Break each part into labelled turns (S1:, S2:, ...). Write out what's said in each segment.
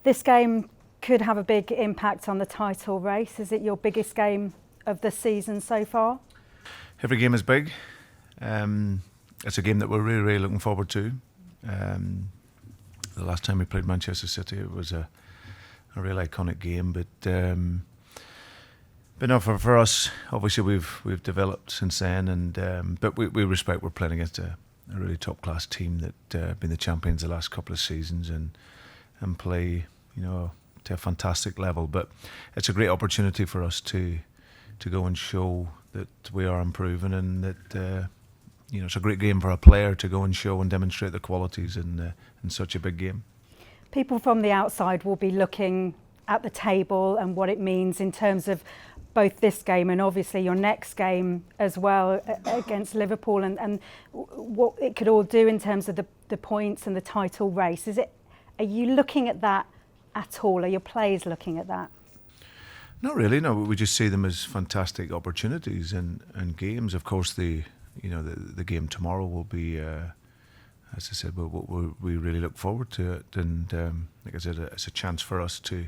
S1: This game could have a big impact on the title race. Is it your biggest game of the season so far?
S2: Every game is big. It's a game that we're really, really looking forward to. The last time we played Manchester City, it was a real iconic game. But no, for us, obviously we've developed since then, and but we respect we're playing against a really top class team that been the champions the last couple of seasons and play, to a fantastic level. But it's a great opportunity for us to go and show that we are improving, and that it's a great game for a player to go and show and demonstrate the qualities in such a big game.
S1: People from the outside will be looking at the table and what it means in terms of both this game and obviously your next game as well against Liverpool, and what it could all do in terms of the points and the title race. Are you looking at that at all? Are your players looking at that?
S2: Not really, no. We just see them as fantastic opportunities and games. Of course, the game tomorrow will be, as I said, we really look forward to it. And like I said, it's a chance for us to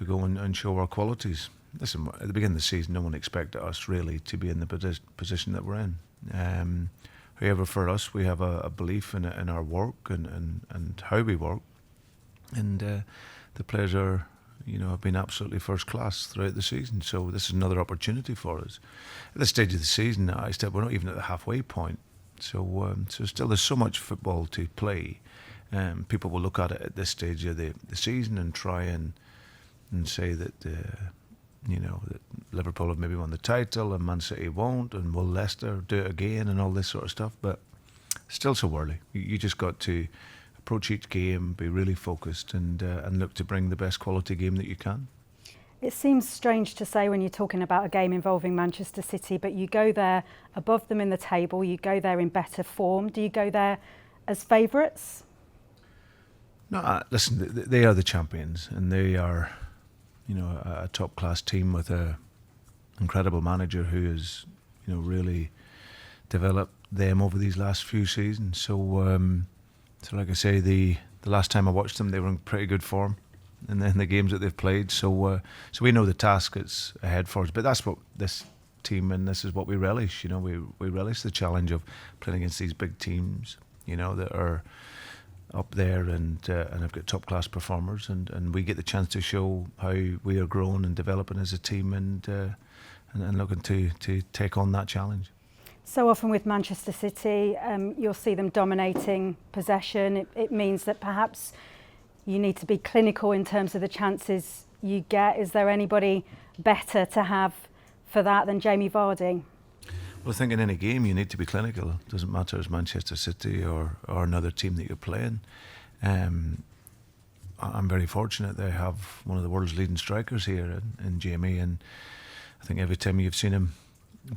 S2: go and show our qualities. Listen, at the beginning of the season, no one expected us really to be in the position that we're in. However, for us, we have a belief in our work and how we work. And the players are, have been absolutely first class throughout the season. So this is another opportunity for us. At this stage of the season, we're not even at the halfway point. So still there's so much football to play. People will look at it at this stage of the season and try and say that that Liverpool have maybe won the title and Man City won't, and will Leicester do it again and all this sort of stuff. But still so early. You just got to approach each game, be really focused, and look to bring the best quality game that you can.
S1: It seems strange to say when you're talking about a game involving Manchester City, but you go there above them in the table, you go there in better form. Do you go there as favourites?
S2: No, listen, they are the champions, and they are, a top class team with a incredible manager who has, really developed them over these last few seasons. So like I say, the last time I watched them, they were in pretty good form in the games that they've played. So we know the task that's ahead for us. But that's what this team, and this is what we relish. We relish the challenge of playing against these big teams, that are up there and have got top class performers, and we get the chance to show how we are growing and developing as a team, and looking to take on that challenge.
S1: So often with Manchester City, you'll see them dominating possession. It means that perhaps you need to be clinical in terms of the chances you get. Is there anybody better to have for that than Jamie Vardy?
S2: Well, I think in any game you need to be clinical. It doesn't matter if it's Manchester City or another team that you're playing. I'm very fortunate they have one of the world's leading strikers here in Jamie, and I think every time you've seen him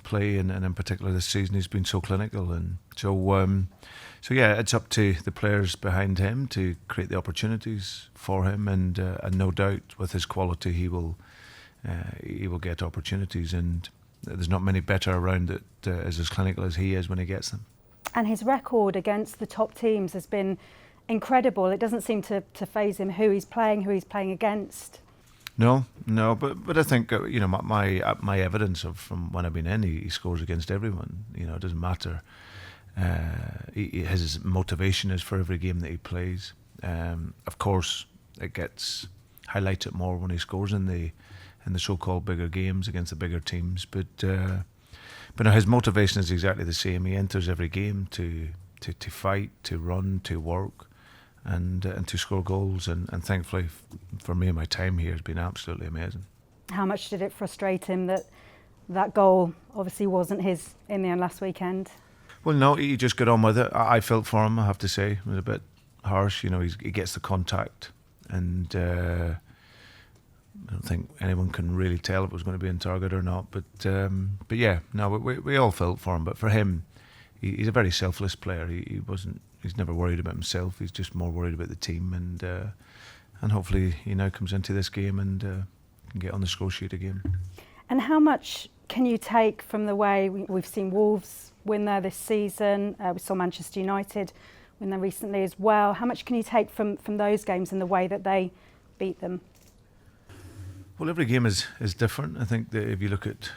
S2: play, and in particular this season, he's been so clinical. And so yeah, it's up to the players behind him to create the opportunities for him, and no doubt with his quality he will get opportunities, and there's not many better around that is as clinical as he is when he gets them. And
S1: his record against the top teams has been incredible. It doesn't seem to faze him who he's playing against.
S2: No, but I think my evidence from when I've been in, he scores against everyone. It doesn't matter. His motivation is for every game that he plays. Of course, it gets highlighted more when he scores in the so-called bigger games against the bigger teams. But no, his motivation is exactly the same. He enters every game to fight, to run, to work, and to score goals. And thankfully for me, my time here has been absolutely amazing.
S1: How much did it frustrate him that goal obviously wasn't his in the end last weekend?
S2: Well, no, he just got on with it. I felt for him, I have to say. It was a bit harsh. He gets the contact, and I don't think anyone can really tell if it was going to be in target or not. But yeah, no, we all felt for him. But for him, he's a very selfless player. He's never worried about himself. He's just more worried about the team, and hopefully he now comes into this game and can get on the score sheet again.
S1: And how much can you take from the way we've seen Wolves win there this season? We saw Manchester United win there recently as well. How much can you take from those games and the way that they beat them?
S2: Well, every game is different. I think that if you look at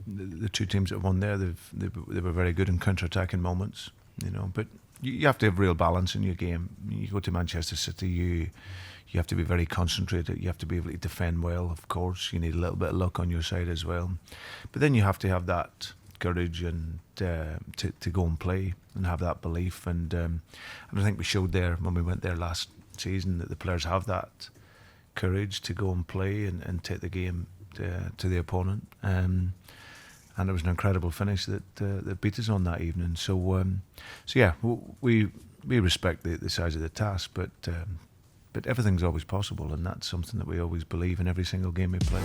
S2: the two teams that won there, they were very good in counter-attacking moments, but you have to have real balance in your game. You go to Manchester City, you have to be very concentrated. You have to be able to defend well, of course. You need a little bit of luck on your side as well. But then you have to have that courage and to go and play and have that belief. And I think we showed there when we went there last season that the players have that courage to go and play and take the game to the opponent. And it was an incredible finish that beat us on that evening. So yeah, we respect the size of the task, but everything's always possible, and that's something that we always believe in every single game we play.